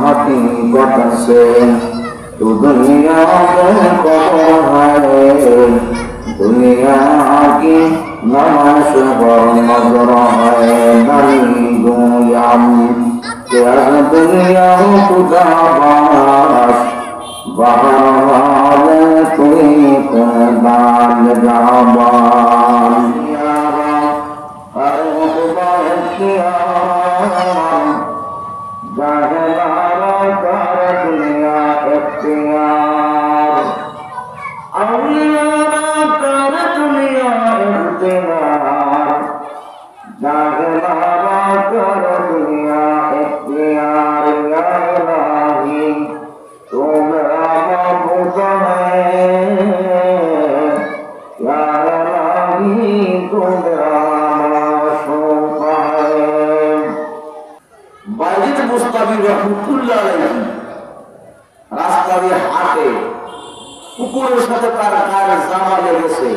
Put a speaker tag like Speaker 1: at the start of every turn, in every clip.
Speaker 1: हकीकत से तो दुनिया में कौन है, दुनिया की नमाज पर नजर है नहीं दुनियाम क्या दुनिया खुदा बास बहार कोई कुर्बान जाबान রাস্তা দিয়ে হাঁটে, কুকুরের সাথে তার গায়ের জামা লেগেছে।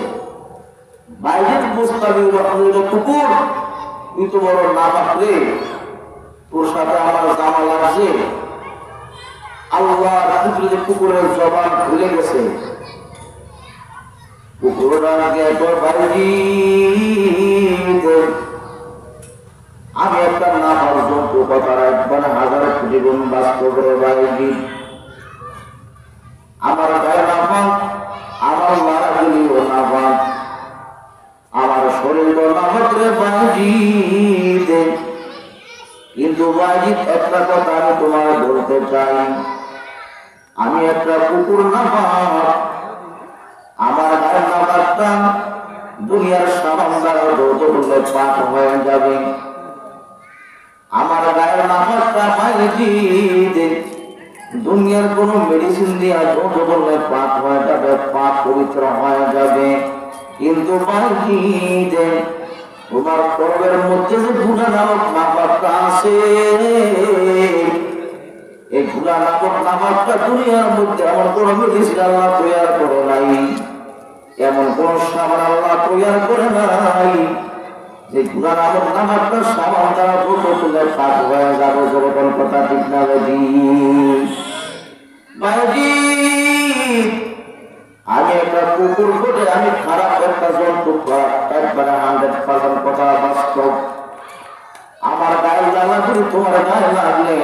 Speaker 1: বাইজিদ মুস্তাবি রহমতুল্লাহ, কুকুর তুই তো বড় নাপাক রে, তোর সাথে আমার জামা লাগছে। আল্লাহ কুকুরের জবান খুলে গেছে। কুকুরটাকে আমি একটা নাপাক জন্তু কথা রাখবেন হাজার কোটি গুণ বাস্তব করে বাইজি আমার গায়ে নাপাক, আমার মারা গুলিও নাপাক, আমার শরীর নাপাক রে বাইজিদ। কিন্তু বাইজিদ একটা কথা আমি তোমার বলতে চাই, আমি একটা কুকুর নাপাক, আমার গায়ে নাপাকটা দুনিয়ার সামান দ্বারা ধৌত করলে পাক হয়ে যাবে। আমার গায়ের নাপাকটা বাইজিদ দুনিয়ার কোন মেডিসিন দিয়ে ধৌত করলে পাক হয়ে যাবে, পাক পবিত্র হয়ে যাবে। কিন্তু বাইজিদ তোমার কর্মের মধ্যে যে গুনাহ নামক নাপাকটা আছে, এই গুনাহ নামক নাপাকটা দুনিয়ার মধ্যে এমন কোন মেডিসিন আল্লাহ তৈরি করে নাই, এমন কোন সামান আল্লাহ তৈরি করে নাই যে গুনাহ নামক নাপাকটা সামান দ্বারা ধৌত করলে পাক হয়ে যাবে। যখন কথা ঠিক না বাইজিদ, আমি একটা কুকুর করে আমি খারাপ একটা জন্তু, একবারে 100% কথা বাস্তব। আমার গায়ে লাগলে তোমার গায়ে লাগলে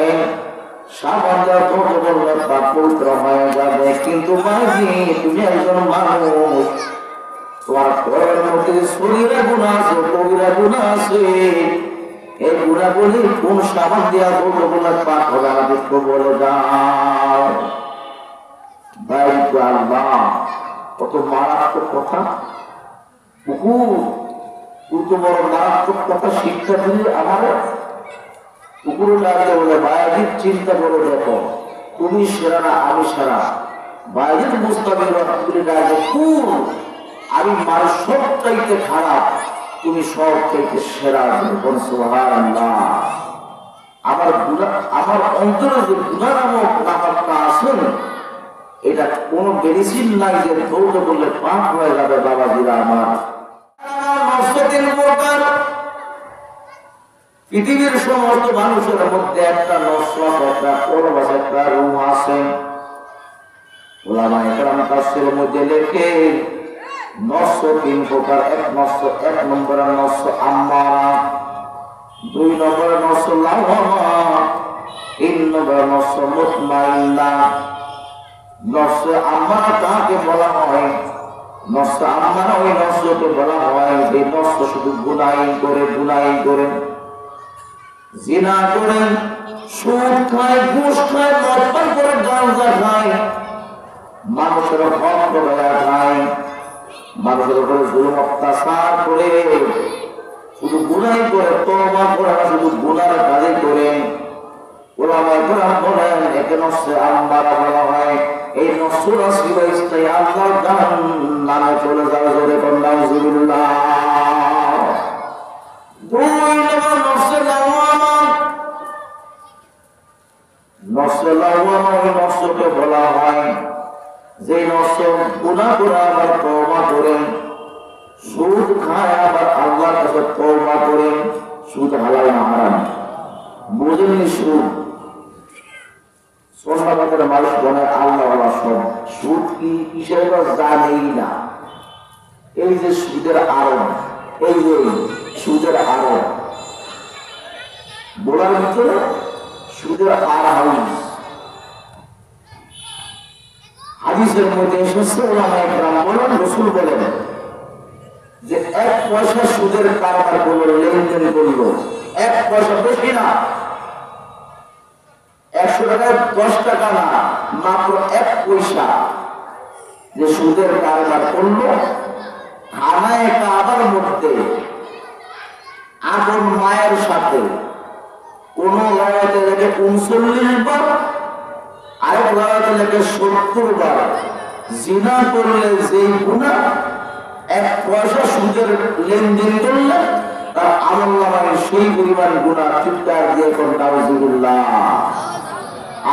Speaker 1: সামান্য ধৌত করলে পাক পবিত্র হয়ে যাবে। কিন্তু বাইজিদ তুমি একজন মানুষ, তোমার ঘরের মধ্যে শরীরে গুনাহ আছে, কবিরা গুনাহ আছে। এই গুনাহগুলি কোন সাবান দিয়া ধৌত করলে পাক হবে আমাদেরকে বলে দাও। বাইজিদ আল্লাহ কত মারাত্মক কথা, কুকুর তুই তো বড় মারাত্মক কথা শিক্ষা দিলি আমার। কুকুরের লাগলে বলে বাইজিদ চিন্তা করে দেখো, তুমি সেরা না আমি সেরা। বাইজিদ মুস্তাবি রহমতুল্লাহ কুকুর, আমি মানুষ সব চাইতে খারাপ, তুমি সব চাইতে সেরা। সুবহানাল্লাহ। আমার গুনাহ, আমার অন্তরে যে গুনাহ নামক নাপাকটা আছে, এটা কোন মেডিসিন নাই যে ধৌত করলে পাক হয়ে যাবে। বাবাজিরা আমার, পৃথিবীর সমস্ত মানুষের মধ্যে একটা নসরত, একটা পরবাস, একটা রুম আছে। ওলামায়ে কেরাম তাফসীরের মধ্যে লেখে নসর 3 প্রকার। এক নম্বরের নসর আম্মারা, 2 নম্বরের নসর লাওয়ামা, 3 নম্বরের নসর মুতমাইন্না। নসর আম্মারা কাকে বলা হয়? নসর আম্মারা ওই নসরকে বলা হয় যে নসর শুধু গুনাহ করে, জিনা করে, সুদ খায়, ঘুষ খায়, মদ পান করে, গাঁজা খায়, মানুষের হক করে খায়, মানুষের উপরে জুলুম অত্যাচার করে, শুধু গুনাহ করে, তওবা করে না, শুধু গুনাহের কাজ করে। ওলামায়ে কেরাম বলেন একে নসর আম্মারা বলা হয়। এই নসর আসিবা ইস্তাই আল্লাহর জাহান্নামে চলে যাবে। জোরে কোন নাউজুবিল্লাহ। 2 নম্বর নসর লাওয়ামা। নসর লাওয়ামা ওই নসরকে বলা হয় যে নসর গুনাহ করে আবার তওবা করে, সুদ খায় আবার আল্লাহর কাছে তওবা করে। সুদ হালাল না হারাম বুঝেননি? সুদ সন্ন্যাবাদের মানুষ বলে আল্লাহ সব সুদ কি কিসের জানেই না। এই যে সুদের আরব, এই যে সুদের আরব বলার ভিতরে সুদের আর হাউস হাদিসের মধ্যে এসেছে ওলামায়ে কেরাম বলেন, রাসূল বলেন যে 1 পয়সা সুদের কারবার করলো, লেনদেন করলো, 1 পয়সা, বেশি না, 100 টাকায় 10 টাকা না, মাত্র 1 পয়সা যে সুদের কারবার করলো, খানায় কাবার মধ্যে আপন মায়ের সাথে কোন রায়তে লেগে 39 বার, আরেক রায়তে লেগে 70 বার জিনা করলে যেই গুনাহ, 1 পয়সা সুদের লেনদেন করলে তার আমলনামায় সেই পরিমাণ গুনাহ চিৎকার দিয়ে কোন নাউজুবিল্লাহ।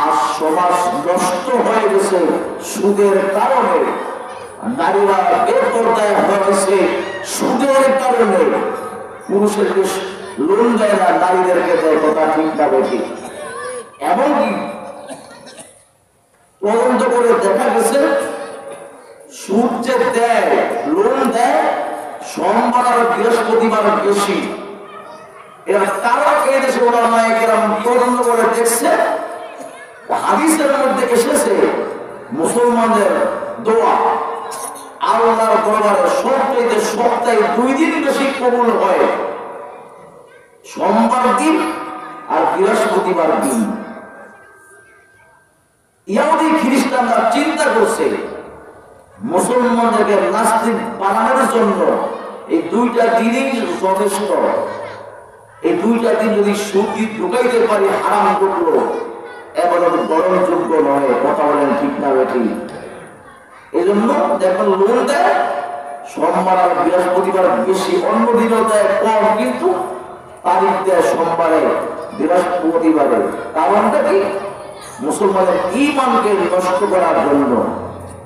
Speaker 1: আজ সমাজ নষ্ট হয়ে গেছে সুদের কারণে, নারীরা বেপরদায় হয়েছে সুদের কারণে, পুরুষেরকে লোন দেয় না, নারীদেরকে দেয়, কথা ঠিক না বেশি। এমনকি তদন্ত করে দেখা গেছে সুদ যে দেয়, লোন দেয়, সোমবার আর বৃহস্পতিবার বেশি। এরা তারা এই দেশে ওলামায়ে কেরাম তদন্ত করে দেখছে, হাদিসের মধ্যে এসেছে মুসলমানদের দোয়া আল্লাহর দরবারে সবচেয়ে সপ্তাহে 2 দিন বেশি কবুল হয়, সোমবার দিন আর বৃহস্পতিবার দিন। ইহুদি খ্রিস্টানরা চিন্তা করছে মুসলমানদেরকে নাস্তিক বানানোর জন্য এই 2টা দিনই যথেষ্ট। এই 2টা দিন যদি সুদ ঢুকাইতে পারি, হারাম ঢুকলো, এবাদত গ্রহণযোগ্য নয়, কথা বলেন ঠিক না বেঠিক। এই জন্য দেখুন লোন দেয় সোমবার আর বৃহস্পতিবার বেশি, অন্য দিনও দেয় কম, কিন্তু তারিখ দেয় সোমবারে বৃহস্পতিবারে। কারণটা কি? মুসলমানের ঈমানকে নষ্ট করার জন্য।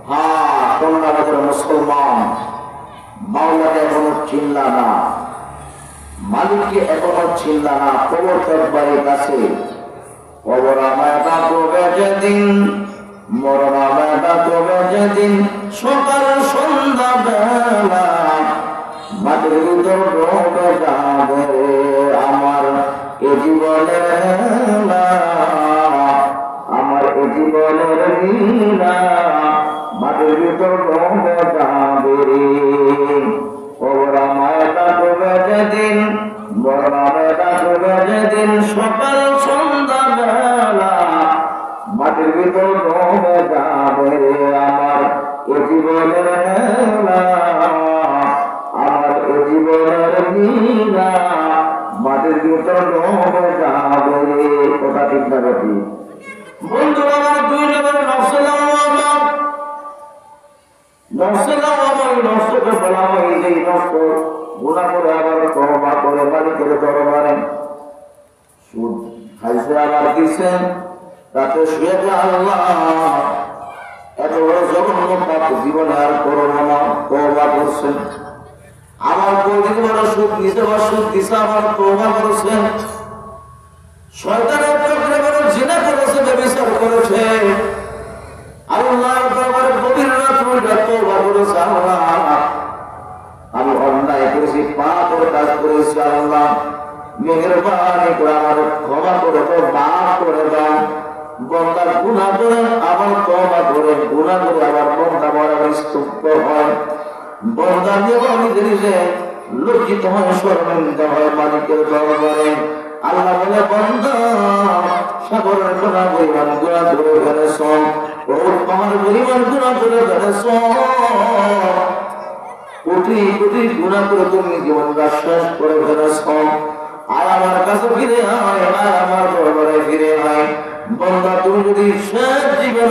Speaker 1: হ্যাঁ, কন্যাবাদের মুসলমান মাওলাকে এখনো চিনলা না, মালিককে এখনো চিনলা না, কবর একবারের কাছে। কবর আমায় ডাকবে যেদিন, মরণ আমায় ডাকবে যেদিন, সকাল সন্ধ্যা বেলা মাটির ভিতর ডুবে যাবে আমার এ জীবনের হেলা, আমার এ জীবনের লীলা মাটির ভিতর ডুবে যাবে। কবর আমায় ডাকবে যেদিন, মরণ আমায় ডাকবে যেদিন, সকাল সন্ধ্যা বেলা মাটির ভিতর ডুবে যাবে আমার এ জীবনের হেলা, আমার এ জীবনের লীলা মাটির ভিতর ডুবে যাবে। কথা ঠিক না বেঠিক? বন্ধু আমার 2 নম্বর নষ্টকে বলা হয় যে নষ্ট গুনাহ করে আবার তওবা করে মালিকের দরবারে সুদ খাইছে আবার দিছে, তাতে শুয়ে আল্লাহ এত বড় জঘন্য পাপ জীবনে আর করবো না, তওবা করছেন। আমার কয়েকদিন বড় সুদ নিতে বা সুদ দিছে, আমার তওবা করেছেন। শয়তানের চক্রে বড় জিনা করেছে, ব্যভিচার করেছে, আল্লাহর দরবারে গভীর রাত হইলে তওবা করেছে, আল্লাহ আমি অন্যায় করেছি, পাপের কাজ করেছি, আল্লাহ মেহেরবানি করে আমার ক্ষমা করে দাও, মাফ করে দাও। বন্দা গুনাহ করে আবার তওবা করে, গুনাহ করে আবার বন্দা বরাবর স্তব্ধ হয়, বন্দা নিজের যে লজ্জিত হয়, শরমিন্দা হয় মালিকের দরবারে। আল্লাহ বলে, বন্দা সাগরের কোনা পরিমাণ গুনাহ করে ফেলেছ, বহুত পাহাড় পরিমাণ গুনাহ করে ফেলেছ, কোটি কোটি গুনাহ করে তুমি জীবনটা শেষ করে ফেলেছ। আর আমার কাছে ফিরে হয়, আর আমার দরবারে ফিরে হয়। বন্দা তুমি যদি শেষ জীবন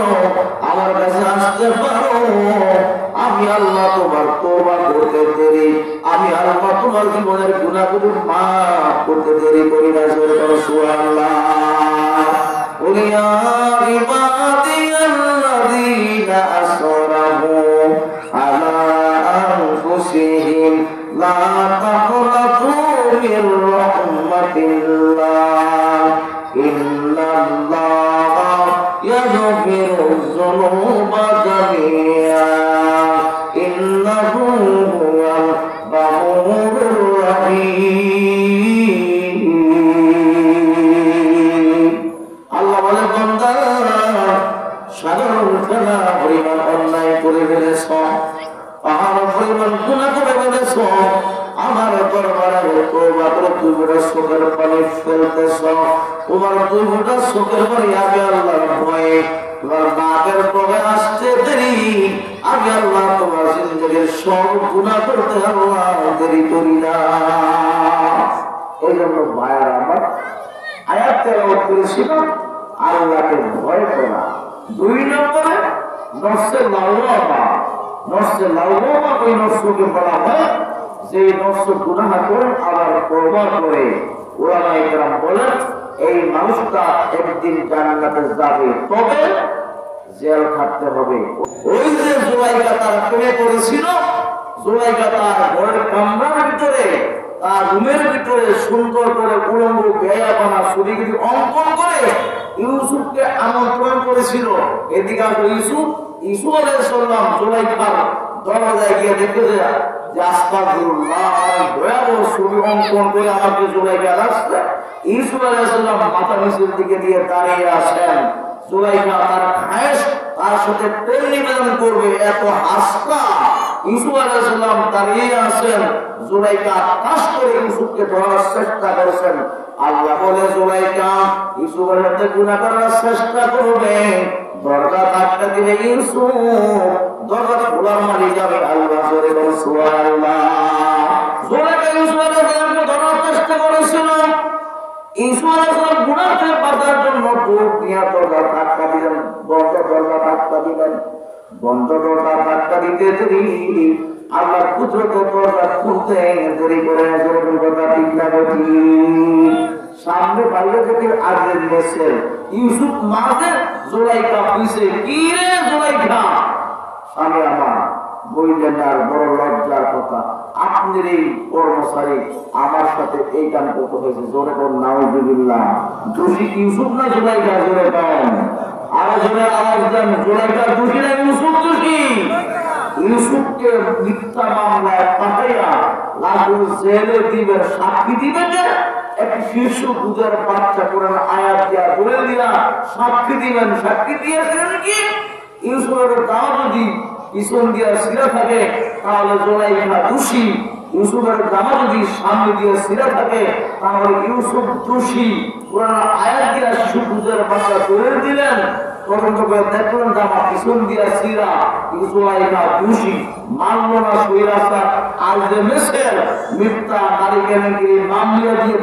Speaker 1: আমার কাছে আসতে পারো, আমি আল্লাহ তোমার তওবা করতে দেরি, আমি আল্লাহ তোমার জীবনের গুনাহগুলো মাফ করতে দেরি করি না। সুবহানাল্লাহ। কুল ইয়া ইবাদিয়াল্লাযীনা আসরাফু আলা আনফুসিহিম লা তাকনাতু মির রাহমাতিল্লাহ, ইন্নাল্লাহা পরিমাণ গুনাহ করে ফেলেছো, আমার দরবারে তওবা করে তুই বড় চোখের পানি ফেলতেছ, তোমার দুই ফোঁটা চোখের পানি আগে আল্লাহর ভয়ে তোমার নাকের কবে আসতে দেরি, আগে আল্লাহ তোমার জিন্দেগির সব গুনাহ করতে আল্লাহ দেরি করি না। এই জন্য ভাইয়ার আমার আয়াত তেলাওয়াত করেছিল আল্লাহকে ভয় করা। 2 নম্বরে নফসে লাওয়ামা, নফসে লাওয়ামা ওই নফসকে বলা হয় যে নফস গুনাহ করে আবার তওবা করে। উলামায়ে কেরাম বলেন এই মানুষটা একদিন জান্নাতে যাবে, তবে জেল খাটতে হবে। ওই যে জুলাইখা তার প্রেমে পড়েছিল, জুলাইখা তার ঘরের কামরার ভিতরে তার রুমের ভিতরে সুন্দর করে উলঙ্গ বেয়াবানা ছবিগুলি অঙ্কন করে ইউসুফকে আমন্ত্রণ করেছিল। এদিকে ইউসুফ আলাইহিস সালাম জুলাইখার দরজায় গিয়ে দেখে যে আস্তাগফিরুল্লাহ, ভয়াবহ ছবি অঙ্কন করে আমাকে জুলাইখা রাখছে। ইউসুফ আলাইহিস সালাম মাথা নিচের দিকে দিয়ে দাঁড়িয়ে আসেন। জুলাইখা তার খায়েশ তার সাথে প্রেম নিবেদন করবে, এত হাসতা। ইউসুফ আলাইহিস সালাম দাঁড়িয়ে আসেন, জুলাইখা আকাশ করে ইউসুফকে ধরার চেষ্টা করেছেন। আল্লাহ বলে জুলাইখা ইউসুফের সাথে গুনাহ করার চেষ্টা করবে, দরজা ধাক্কা দিলে ইউসুফ দরজা খোলার মারি যাবে। আল্লাহ জোরে বলে সুবহানাল্লাহ। জুলাইখা ইউসুফ আলাইহিস সালামকে ধরার চেষ্টা করেছিল, ইউসুফ আলাইহিস সালাম গুনাহ থেকে বাঁচার জন্য দৌড় দিয়ে দরজা ধাক্কা দিলেন, বন্ধ দরজা ধাক্কা দিলেন, বন্ধ দরজা ধাক্কা দিতে দেরি, আল্লাহ কুদরতে দরজা খুলতে দেরি করে যখন কথা ঠিক না ঠিক সামনে বাইরে থেকে আগে গেছে ইউসুফ মাঝে, জুলাইখা পিছে। কি রে জুলাইখা, স্বামী আমার বললেন আর বড় লজ্জার কথা, আপনার এই কর্মচারী আমার সাথে এই কাম করতে হয়েছে। জোরে কোন নাউজুবিল্লাহ। দোষী ইউসুফ না জুলাইখা? জোরে কোন, আরো জোরে আওয়াজ দেন। জুলাইখা দোষী না ইউসুফ দোষী? ইউসুফকে মিথ্যা মামলায় পাঠাইয়া লাগুল জেলে দিবেন, সাক্ষী দিবেন, একটি শিশু দুধের বাচ্চা করে আয়াত দিয়া বলে দিয়া সাক্ষী দিবেন। সাক্ষী দিয়েছিলেন কি ইউসুফের গাও যদি পিছন দিয়া সিরা থাকে তাহলে জুলাইখা দোষী, ইউসুফের জামা যদি সামনে দিয়ে সিরা থাকে তাহলে ইউসুফ দোষী। পুরানো আয়াত দিয়া শিশু দুধের বাচ্চা করে দিলেন, তদন্ত করে দেখলেন জামা পিছন দিয়া সিরা, জুলাইখা দোষী। মানল না সৈরাসা আর যে মেসের মিথ্যা নারী কেলেঙ্কারি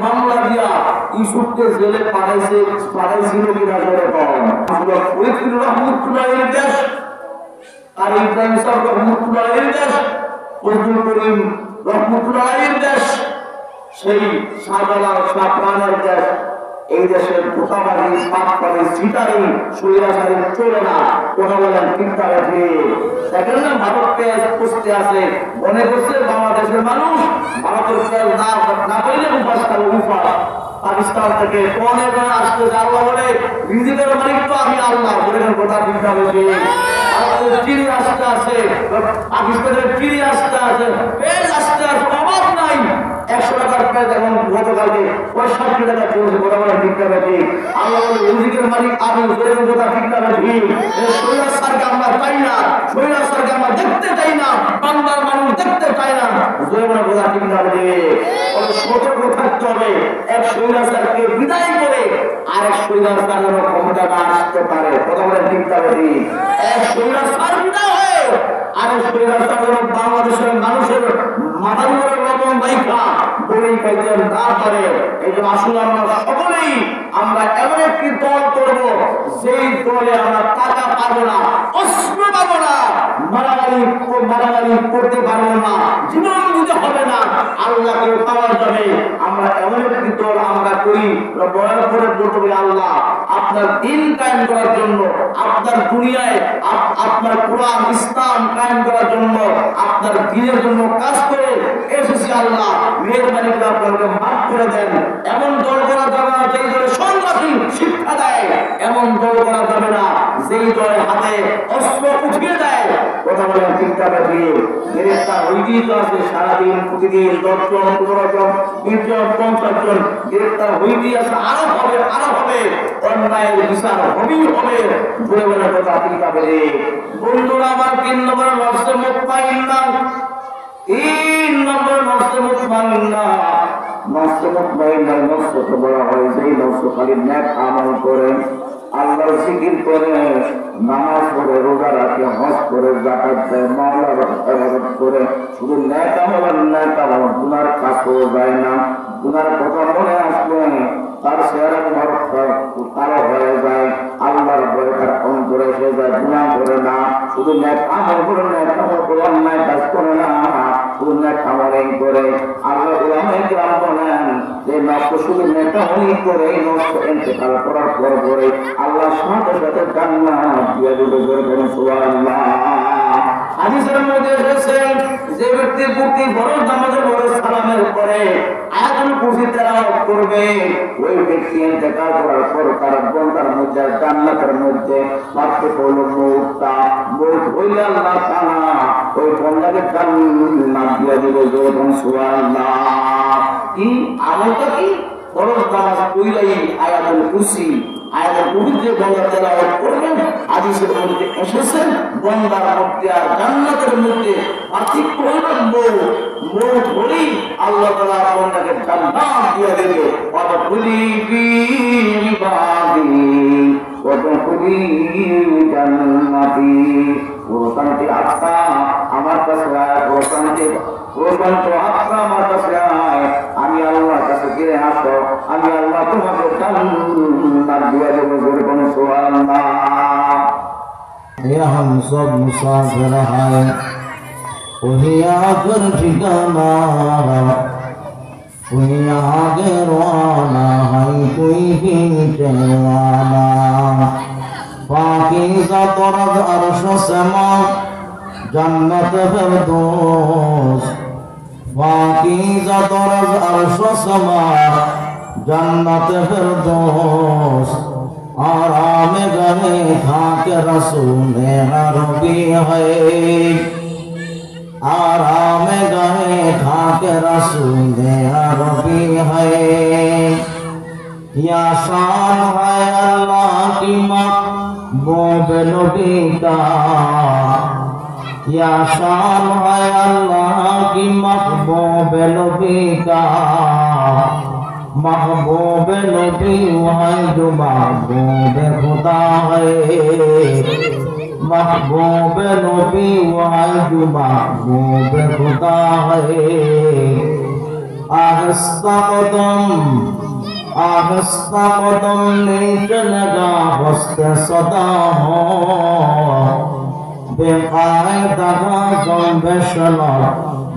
Speaker 1: মামলা দিয়া ইউসুফকে জেলে পাঠাইছিল কিনা জোরে কম। ফরিদপুর রহমতুল্লাহের দেশ আর ইব্রাহিম সাহেব রহমতুল্লাহের দেশ, ফজলুল করিম রহমতুল্লাহের দেশ, সেই শাহজালাল শাহপ্রাণের দেশ। এই দেশের ধোকাবাজি পাটপাড়ি সিটারি সৈরাচারী চলে না। কথা বলেন ঠিক থাকে ঠিক? দেখেন না ভারত পেঁয়াজ পুষতে আছে, মনে করছে বাংলাদেশের মানুষ ভারতের পেঁয়াজ না পাইলে উপাস করে উপাস। পাকিস্তান থেকে কোনে আসতে আল্লাহ বলে রিজিকের মালিক তো আমি আল্লাহ। বলেন কথা ঠিক থাকে ঠিক? ভারতের চিনি আসতে আছে, পাকিস্তানের চিনি আসতে আছে, পেঁয়াজ আসতে আছে, অভাব নাই। 100 টাকার পেঁয়াজ এখন গতকালকে 65 টাকা চলছে। কথা বলে ঠিক থাকে ঠিক? আল্লাহ বলে রিজিকের মালিক আমি। বলেন কথা ঠিক থাকে ঠিক? সৈরাচারকে আমরা চাই না, সৈরাচারকে আমরা দেখতে চাই না, বাংলার মানুষ দেখতে চায় না। বলেন কথা ঠিক থাকে? সতর্ক থাকতে হবে, এক সৈরাচারকে বিদায় করে আরেক সৈরাচারের ক্ষমতা না আসতে পারে। কথা বলে ঠিক থাকে ঠিক? এক সৈরাচার বিদায় হয়ে আরেক সৈরাচার বাংলাদেশের মানুষের মাথার উপরে লবণ রাইখা বলি খাইতে না পারে। এই জন্য আসলে আমরা সকলেই আমরা এমন একটি দল করব যেই দলে আমরা টাকা পাবো না, অস্ত্র পাবো না, মারামারি করতে পারবো না, জীবন দিতে হবে না, আল্লাহকে পাওয়া যাবে। আমরা এমন একটি দল আমরা করি, বয়ান করে বলতে হবে আল্লাহ আপনার দিন কায়েম করার জন্য, আপনার দুনিয়ায় আপনার কোরআন ইসলাম কায়েম করার জন্য, আপনার দিনের জন্য কাজ করে এসেছি। আল্লাহ মেহরবানি করে আপনাকে মাফ করে দেন। এমন দল করা যাবে না যেই দলে সন্ত্রাসী শিক্ষা দেয়, এমন দল করা যাবে না যেই দলের হাতে অস্ত্র উঠিয়ে দেয়। কথা বলেন চিন্তা দিয়ে গ্রেফতার হইতেই তো আছে সারাদিন প্রতিদিন 10 জন 15 জন 20 জন 50 জন গ্রেফতার হইতেই আছে। আরো হবে অন্যায়ের বিচার হবেই হবে। বলে বলে কথা চিন্তা করে বন্ধুরা আমার 3 নম্বর লক্ষ্যে মুত্তাকিন তিন নম্বর নফস মুতমাইন্না। নফস মুতমাইন্না নফস তো বলা হয় সেই নফস খালি নেক আমল করে, আল্লাহর জিকির করে, নামাজ পড়ে, রোজা রাখে, হজ করে, যাকাত দেয়, মাওলার ইবাদত করে, শুধু নেক আমল আর নেক আমল, গুনার কাছেও যায় না। গুনার কথা মনে আসলে তার চেহারা কালো হয়ে যায়, আল্লাহর ভয়ে তার অন্তরে এসে যায়, গুনাহ করে না। শুধু নেক আমল করে, নেক আমল করে, অন্যায় কাজ করে না, শুধু নেক আমলই করে। আল্লাহ উলামায়ে কিরাম বলেন যে নফস শুধু নেক আমলই করে, এই নফস ইন্তেকাল করার পরে আল্লাহর সাথে সাথে জান্নাত দিয়ে দিবে। বলেন সুবহানাল্লাহ। হাদিসের মধ্যে এসেছে যে ব্যক্তি প্রতি বড় নামাজে বড় সালামের পরে আয়াতুল কুরসি তেলাওয়াত করবে, ওই ব্যক্তি ইন্তেকাল করার পর তার বন্দার মধ্যে জান্নাতের মধ্যে মাত্র হল মউতটা, মউত হইলে আল্লাহ তাআলা ওই বন্দাকে জান্নাত দিয়ে দিবে। বলেন সুবহানাল্লাহ। কি আমলটা কি? বড় নামাজ পড়লেই আয়াতুল কুরসি, আয়াতুল কুরসি বন্দা তেলাওয়াত করবেন। হাদিসের মধ্যে এসেছে বন্দার মধ্যে আর জান্নাতের মধ্যে পার্থক্য হলো মউত হলেই আল্লাহ তাআলা বন্দাকে জান্নাত দিয়ে দেবে। ওয়াদখুলি ফি ইবাদি ওয়াদখুলি জান্নাতি। প্রশান্তি আত্মা আমার কাছে আয়, প্রশান্ত আত্মা আমার কাছে আয়, আমি আল্লাহর কাছে ফিরে আসো, আমি আল্লাহ তোমাকে জান্নাত দিয়ে দেব। বলুন সুবহানাল্লাহ।
Speaker 2: ये हम सब मुसाफिर हैं, वही आखिर ठिकाना, कोई आगे रवाना है, कोई पीछे रवाना। पाकीज़ा तरज़ अर्श समा, जन्नत फिरदौस। पाकीज़ा तरज़ अर्श समा, जन्नत फिरदौस। आराम गए खाके रसूल अरबी है, आराम गए खाके रसूल अरबी है। या शान है अल्लाह की महबूब नबी का, या शान है अल्लाह की महबूब नबी का। महबूब नबी है जो महबूब खुदा है, महबूब नबी है जो महबूब खुदा है। आहिस्ता कदम नीचे लगा बस्ते सदा हो, बेकायदा बेशला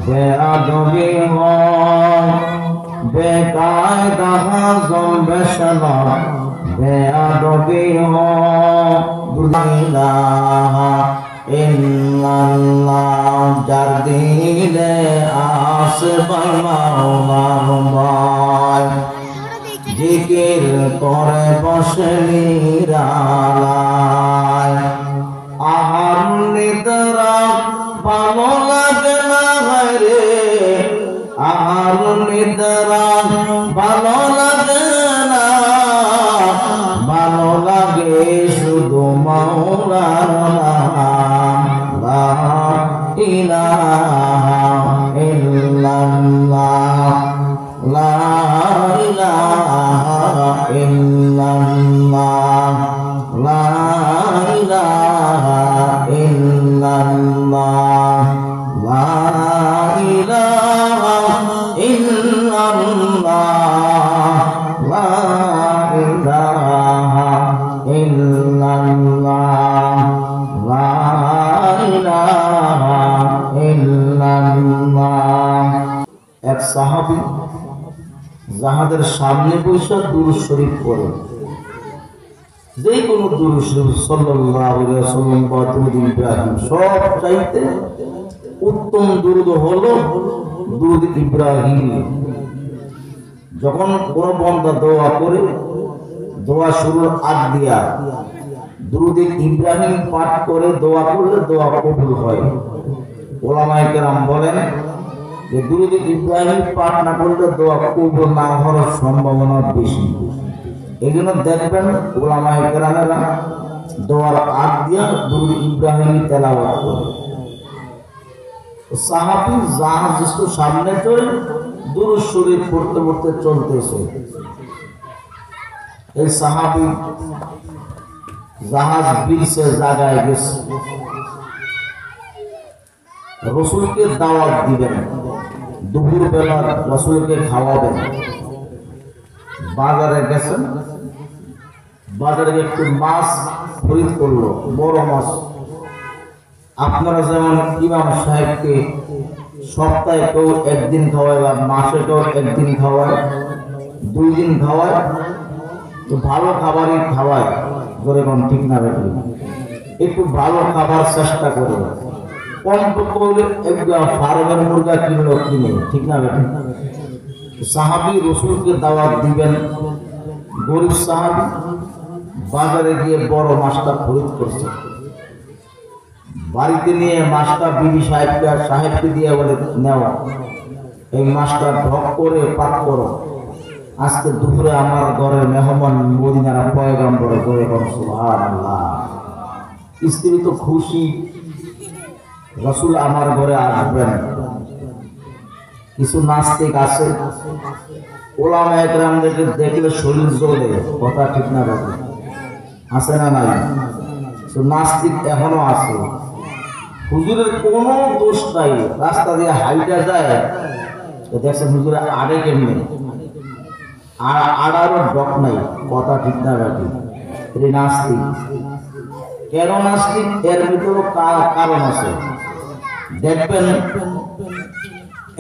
Speaker 2: बेअदबी हो, बेकायदा बेशला बेअदबी हो। ला इल्लल्लाह जार दिले आस बाय, जिकिर करे बसे निरालाয়। आहार निद्रा ভালো লাগে না রে, आहार निद्रा ভালো লাগে না, ভালো লাগে শুধু মাওলার নাম। লা ইলাহা ইল্লাল্লাহ, লা ইলাহা ইল্লাল্লাহ, লা ইলাহা ইল্লাল্লাহ, লা ইলাহা ইল্লাল্লাহ, লা ইলাহা ইল্লাল্লাহ, লা ইলাহা ইল্লাল্লাহ। এক সাহাবী যাহাদের সামনে বৈশা দুরূদ শরীফ পড়ে, যে কোনো দুরূদ শরীফ সাল্লাল্লাহু আলাইহি ওয়াসাল্লাম বা দুরূদ ইব্রাহিম, সব চাইতে উত্তম দুরূদ হলো দুরূদ ইব্রাহিম। যখন কোন বান্দা দোয়া করে, দোয়া শুরুর আগ দিয়া দুরূদ ইব্রাহিম পাঠ করে দোয়া করলে দোয়া কবুল হয়। উলামায়ে কেরাম বলেন যে দুরূদ ইব্রাহিম পাঠ না করলে দোয়া কবুল না হওয়ার সম্ভাবনা বেশি। এই জন্য দেখবেন উলামায়ে কেরামেরা দোয়ার আগ দিয়া দুরূদ ইব্রাহিম তেলাওয়াত করে। সাহাবী জাহাজ একটু সামনে চলে দুরূদ শরীফ পড়তে পড়তে চলতেছে। এই সাহাবী জাহাজ বিলসে জায়গায় গেছে, রসুলকে দাওয়াত দিবেন, দুপুর বেলা রসুলকে খাওয়াবেন। বাজারে গেছেন, বাজারে একটু মাছ খরিদ করলো, বড় মাছ। আপনারা যেমন ইমাম সাহেবকে সপ্তাহে কেউ একদিন খাওয়ায় বা মাসে কেউ একদিন খাওয়ায়, 2 দিন খাওয়ায়, তো ভালো খাবারই খাওয়ায়। ধরে কোন ঠিক না বেশি একটু ভালো খাবার চেষ্টা করে, কমপক্ষে হলে একটা ফার্মের মুরগা কিনলো কিনে, ঠিক না বেশি। সাহাবী রসুলকে দাওয়াত দিবেন, গরিব সাহাবী বাজারে গিয়ে বড় মাছটা খরিদ করছে। বাড়িতে নিয়ে মাছটা বিবি সাহেবকে দিয়ে বলে, নেও এই মাছটা ঢক করে পাক করো, আজকে দুপুরে আমার ঘরের মেহমান মদিনার পয়গম্বর করে সুবহানাল্লাহ। স্ত্রী তো খুশি, রসুল আমার ঘরে আসবেন। কিছু নাস্তিক আছে, ওলামায়ে কেরামদেরকে দেখলে শরীর জ্বলে, কথা ঠিক না রাখে, আছে না নাই? তো নাস্তিক এখনো আছে। হুজুরের কোনো দোষ নাই, রাস্তা দিয়ে হাইটা যায়, দেখছেন হুজুরে আড়ে কেমনি, আর আড়ারও ডক নাই, কথা ঠিক না রাখি। এটি নাস্তিক। কেন নাস্তিক? এর ভিতরে কারণ আছে। দেখবেন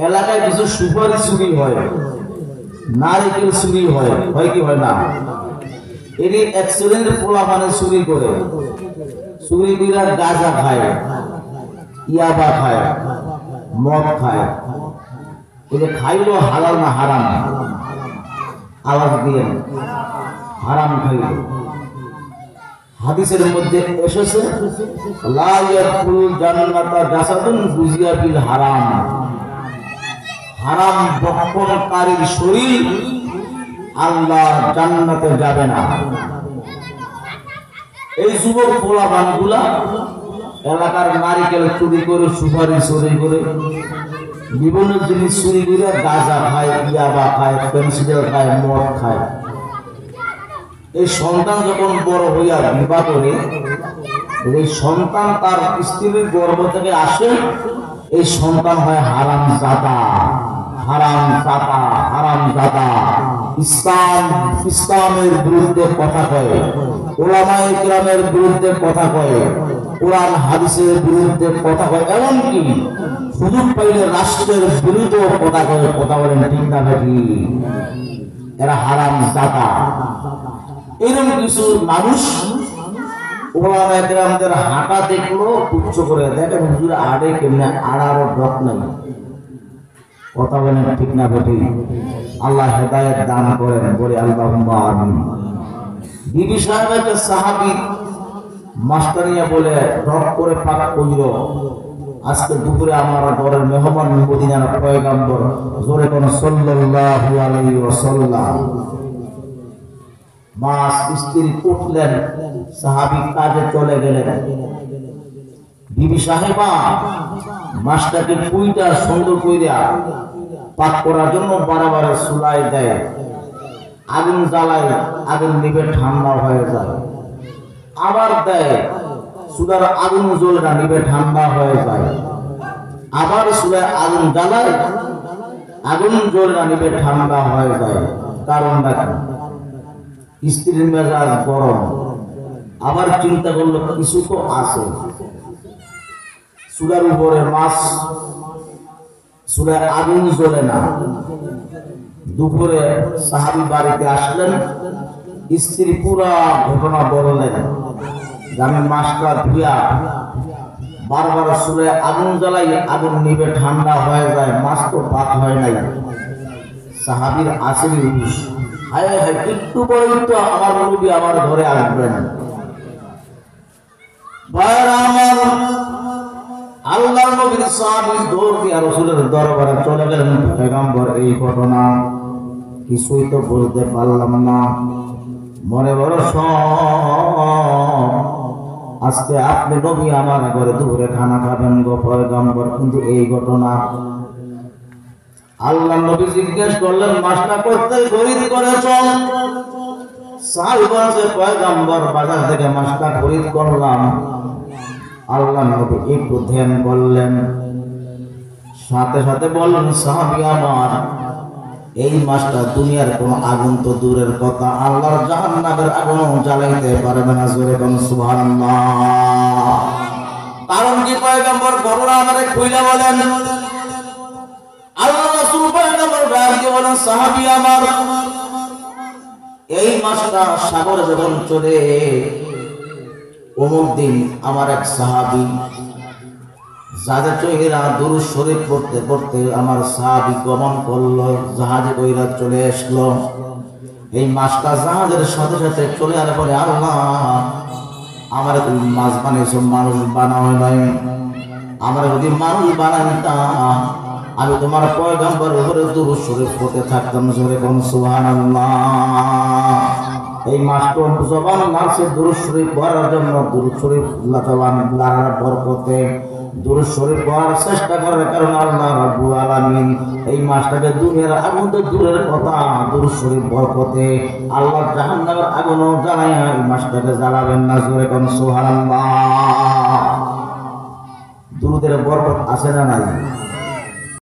Speaker 2: এলাকায় কিছু সুপারি চুরি হয়, নারিকেল চুরি হয়, হয় কি হয় না? এটি এক শ্রেণীর পোলা মানে চুরি করে, চুরি করে গাঁজা খায়, ইয়াবা খায়, মদ খায়। এটা খাইলো হালাল না হারাম? আওয়াজ দিলেন, হারাম খাইল। হাদিসের মধ্যে এসেছে, লা ইয়াদখুলুল জান্নাতা জাসাদুন গুজিয়া বিল হারাম। হারাম ভক্ষণকারীর শরীর আল্লাহ জান্নাতে যাবে না। এই যুবক পোলাপানগুলা এলাকার নারিকেল চুরি করে, সুপারি চুরি করে, বিভিন্ন জিনিস চুরি করে গাঁজা খায়, ইয়াবা খায়, পেন্সিল খায়, মদ খায়। এই সন্তান যখন বড় হইয়া বিবাহ করে, এই সন্তান তার স্ত্রীর গর্ভ থেকে আসে, এই সন্তান হয় হারাম জাদা, হারাম জাদা, হারাম জাদা। ইসলামের বিরুদ্ধে কথা কয়, ওলামায়ে কেরামের বিরুদ্ধে কথা কয়, কোরআন হাদিসের বিরুদ্ধে কথা কয়, এমনকি সুযোগ পাইলে রাষ্ট্রের বিরুদ্ধে কথা কয়। কথা বলেন ঠিক না নাকি? এরা হারাম জাদা। এরকম কিছু মানুষ ওলামায়ে কেরামদের হাঁটা দেখলো, উচ্চ করে দেখেন হুজুর আড়ে কেমনে, আড়ারও ডক নাই। কথা বলেন ঠিক না বেটি? আল্লাহ হেদায়েত দান করেন, বলে আল্লাহুম্মা আমিন। বিবি সাহেব একটা সাহাবী মাস্টারিয়া বলে ডক করে পাক কইল, আজকে দুপুরে আমার ঘরের মেহমান মদিনার পয়গম্বর, জোরে কোন সাল্লাল্লাহু আলাইহি ওয়াসাল্লাম। মাস স্ত্রী উঠলেন, সাহাবী কাজে চলে গেলেন। বিবি সাহেবা মাছটাকে কুইটা সুন্দর কইরা পাক করার জন্য বারবার চুলায় দেয়, আগুন জ্বালায়, আগুন নিভে ঠান্ডা হয়ে যায়, আবার দেয়, চুলার আগুন জ্বলে না, নিভে ঠান্ডা হয়ে যায়, আবার চুলায় আগুন জ্বালায়, আগুন জ্বলে না, নিভে ঠান্ডা হয়ে যায়। কারণটা কি? স্ত্রীর মেজাজ গরম। আবার চিন্তা করলো কিছু তো আছে, চুলার উপরে মাছ, চুলায় আগুন জ্বলে না। দুপুরে সাহাবী বাড়িতে আসলেন, স্ত্রী পুরা ঘটনা বললেন, আমি মাছটা ধুয়া বারবার চুলায় আগুন জ্বালাই, আগুন নিভে ঠান্ডা হয়ে যায়, মাছ তো পাক হয় নাই। সাহাবীর আসেনি হুশ, হায় হায়, একটু পরে তো আমার নবী আমার ঘরে আসবেন। আমার আল্লাহর নবীর সাহাবী দৌড় দিয়া রাসূলের দরবারে চলে গেলেন। পয়গম্বর, এই ঘটনা কিছুই তো বলতে পারলাম না, মনে বড় শখ, আজকে আপনি নবী আমার ঘরে দুপুরে খানা খাবেন গো পয়গম্বর, কিন্তু এই ঘটনা আল্লাহ নবী জিজ্ঞেস করলেন মাসটা করতে খরিদ করেছ? সাহাবী বলছে পয়গম্বর বাজার থেকে মাসটা খরিদ করলাম। আল্লাহ নবী একটু ধ্যান করলেন, সাথে সাথে বললেন সাহাবী আমার, এই মাসটা দুনিয়ার কোন আগুন তো দূরের কথা, আল্লাহর জাহান্নামের আগুন জ্বালাইতে পারবে না। জোরে বলুন সুবহানাল্লাহ। কারণ কি পয়গম্বর ঘটনা আমারে কইলা বলেন। আল্লাহ রাসূল পয়গম্বর ডাকে বলেন সাহাবী আমার, এই মাসটা সাগর যখন চলে অমুক দিন আমার এক সাহাবী জাহাজে চইরা দুরূদ শরীফ পড়তে পড়তে আমার সাহাবী গমন করলো, জাহাজে কইরা চলে আসলো। এই মাছটা জাহাজের সাথে সাথে চলে আসার পরে আল্লাহ আমার তুমি মাছ বানিয়েছো, মানুষ বানাও নাই। আমার যদি মানুষ বানাইতা আমি তোমার পয়গম্বর উপরে দুরূদ শরীফ পড়তে থাকতাম। জোরে কোন সুবহানাল্লাহ। এই মাসটা জবান মারছে দুরূদ শরীফ পড়ার জন্য, দুরূদ শরীফ জবান লাগার বরকতে দুরূদ শরীফ পড়ার চেষ্টা করার কারণে আল্লাহ রাব্বুল আলামিন এই মাসটাকে দুনিয়ার আগুন তো দূরের কথা, দুরূদ শরীফ বরকতে আল্লাহ জাহান্নামের আগুনও জ্বালায়া এই মাসটাকে জ্বালাবেন না। জোরে কোন সুবহানাল্লাহ। দুরূদের বরকত আছে না নাই?